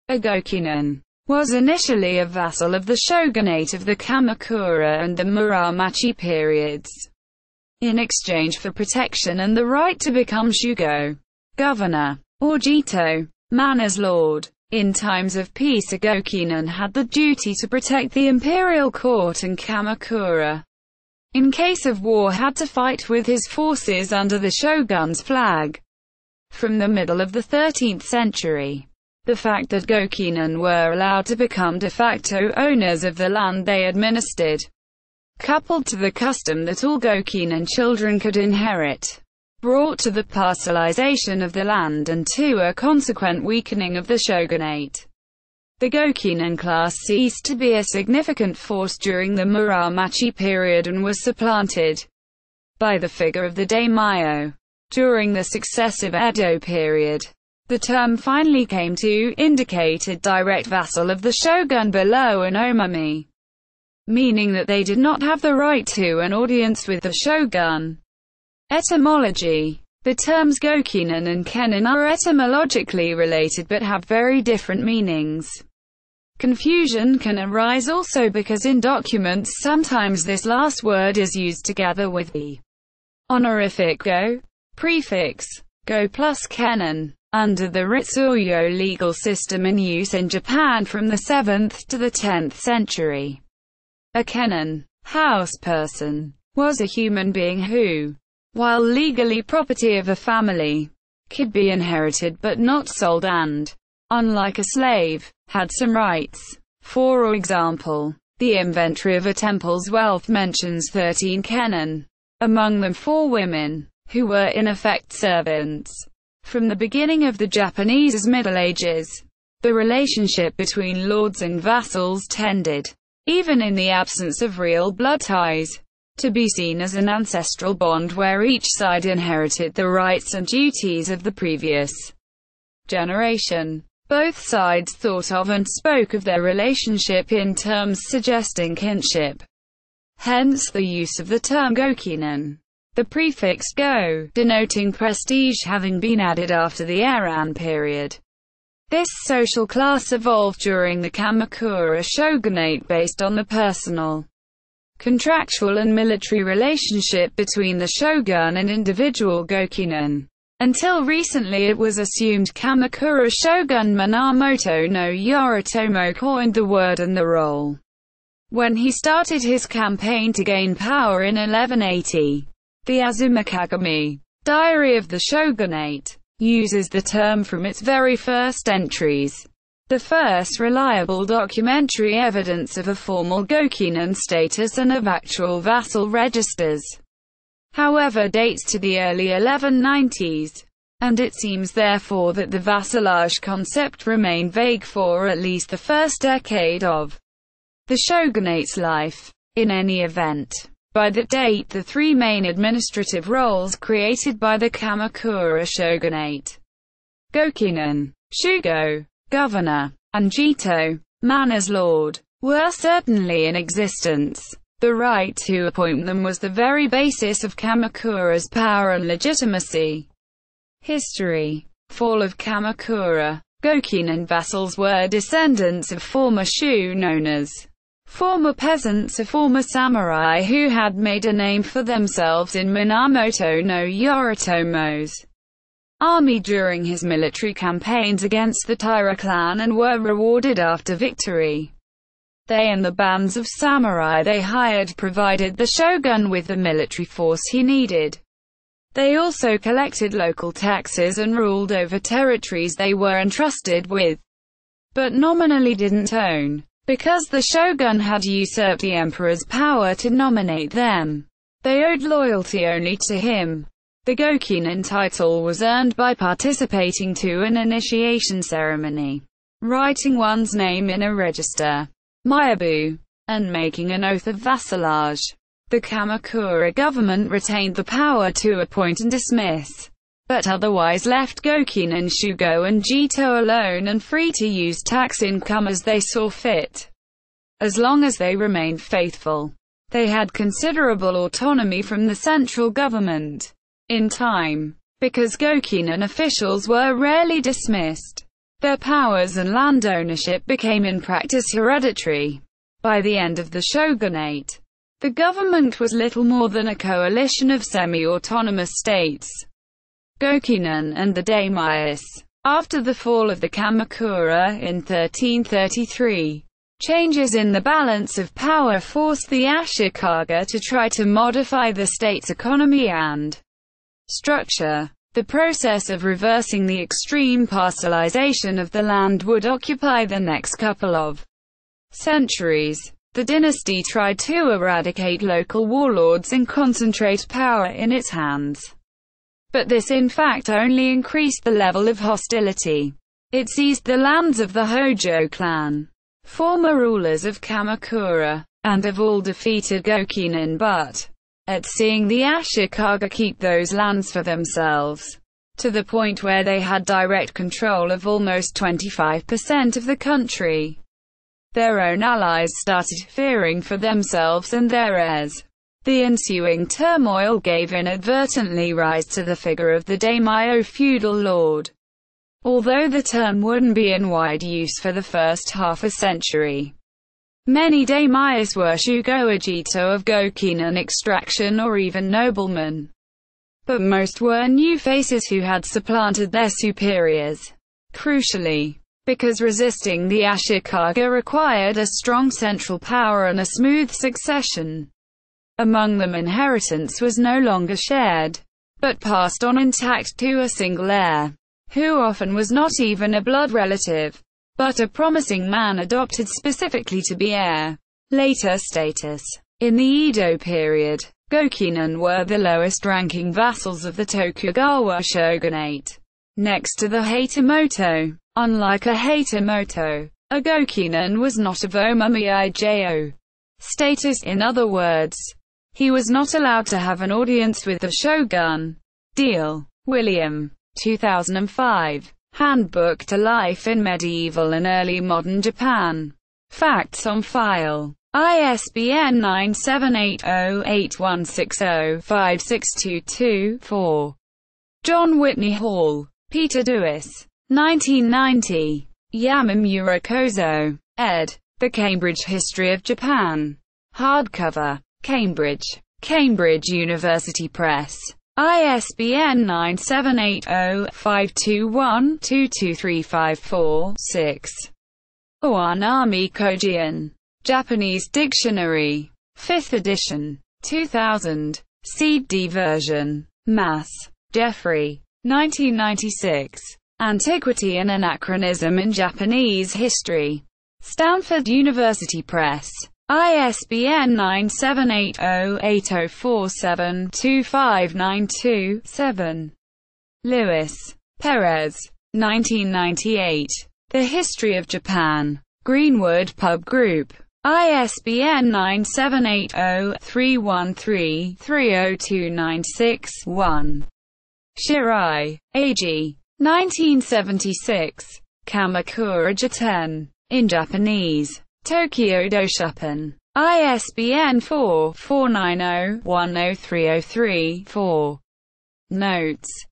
A Gokenin was initially a vassal of the shogunate of the Kamakura and the Muromachi periods, in exchange for protection and the right to become shugo, governor, or jitō, manor's lord. In times of peace, a Gokenin had the duty to protect the imperial court, and Kamakura, in case of war, had to fight with his forces under the shogun's flag. From the middle of the 13th century, the fact that Gokenin were allowed to become de facto owners of the land they administered, coupled to the custom that all Gokenin children could inherit, brought to the parcelization of the land and to a consequent weakening of the shogunate. The Gokenin class ceased to be a significant force during the Muromachi period and was supplanted by the figure of the daimyō. During the successive Edo period, the term finally came to indicate a direct vassal of the shogun below an omemie, meaning that they did not have the right to an audience with the shogun. Etymology. The terms Gokenin and kenin are etymologically related but have very different meanings. Confusion can arise also because in documents sometimes this last word is used together with the honorific go prefix, go plus kenin. Under the Ritsuyo legal system in use in Japan from the 7th to the 10th century, a kenin, house person, was a human being who, while legally property of a family, could be inherited but not sold and, unlike a slave, had some rights. For example, the inventory of a temple's wealth mentions 13 kenin, among them 4 women, who were in effect servants. From the beginning of the Japanese Middle Ages, the relationship between lords and vassals tended, even in the absence of real blood ties, to be seen as an ancestral bond where each side inherited the rights and duties of the previous generation. Both sides thought of and spoke of their relationship in terms suggesting kinship. Hence the use of the term Gokenin. The prefix go, denoting prestige, having been added after the Eran period. This social class evolved during the Kamakura shogunate based on the personal, contractual and military relationship between the shogun and individual Gokenin. Until recently it was assumed Kamakura shogun Minamoto no Yoritomo coined the word and the role when he started his campaign to gain power in 1180. The Azumikagami Diary of the Shogunate uses the term from its very first entries. The first reliable documentary evidence of a formal Gokenin status and of actual vassal registers, however, dates to the early 1190s, and it seems therefore that the vassalage concept remained vague for at least the first decade of the shogunate's life. In any event, by that date the 3 main administrative roles created by the Kamakura shogunate, Gokenin, shugo, governor, and jitō, manor's lord, were certainly in existence. The right to appoint them was the very basis of Kamakura's power and legitimacy. History. Fall of Kamakura. Gokenin vassals were descendants of former shogunonas, former peasants or former samurai who had made a name for themselves in Minamoto no Yoritomo's army during his military campaigns against the Taira clan and were rewarded after victory. They and the bands of samurai they hired provided the shogun with the military force he needed. They also collected local taxes and ruled over territories they were entrusted with, but nominally didn't own. Because the shogun had usurped the emperor's power to nominate them, they owed loyalty only to him. The Gokenin title was earned by participating to an initiation ceremony, writing one's name in a register, myabu, and making an oath of vassalage. The Kamakura government retained the power to appoint and dismiss, but otherwise left Gokenin, shugo and jitō alone and free to use tax income as they saw fit, as long as they remained faithful. They had considerable autonomy from the central government. In time, because Gokenin officials were rarely dismissed, Their powers and land ownership became in practice hereditary. By the end of the shogunate, the government was little more than a coalition of semi-autonomous states, Gokenin and the daimyō. After the fall of the Kamakura in 1333, changes in the balance of power forced the Ashikaga to try to modify the state's economy and structure. The process of reversing the extreme parcelization of the land would occupy the next couple of centuries. The dynasty tried to eradicate local warlords and concentrate power in its hands. But this in fact only increased the level of hostility. It seized the lands of the Hojo clan, former rulers of Kamakura, and of all defeated Gokenin, but at seeing the Ashikaga keep those lands for themselves, to the point where they had direct control of almost 25% of the country, their own allies started fearing for themselves and their heirs. The ensuing turmoil gave inadvertently rise to the figure of the daimyō feudal lord. Although the term wouldn't be in wide use for the first half a century, many daimyōs were shugo or jitō of Gokenin extraction or even noblemen. But most were new faces who had supplanted their superiors. Crucially, because resisting the Ashikaga required a strong central power and a smooth succession, among them inheritance was no longer shared, but passed on intact to a single heir, who often was not even a blood relative, but a promising man adopted specifically to be heir. Later status. In the Edo period, Gokenin were the lowest-ranking vassals of the Tokugawa shogunate, next to the Hatamoto. Unlike a Hatamoto, a Gokenin was not of omemie status. In other words, he was not allowed to have an audience with the shogun. Deal. William. 2005. Handbook to Life in Medieval and Early Modern Japan. Facts on file. ISBN 978-0-8160-5622-4. John Whitney Hall. Peter Dewis. 1990. Yamamura Kozo. ed. The Cambridge History of Japan. Hardcover. Cambridge. Cambridge University Press. ISBN 978-0-521-22354-6. Owanami Kojian. Japanese Dictionary. 5th edition. 2000. CD version. Mass. Jeffrey. 1996. Antiquity and Anachronism in Japanese History. Stanford University Press. ISBN 978-0-8047-2592-7. Lewis. Perez. 1998. The History of Japan. Greenwood Pub Group. ISBN 978-0-313-30296-1. Shirai. A.G. 1976. Kamakura Jiten. In Japanese. Tokyo Doshuppen. ISBN 4-490-10303-4. Notes.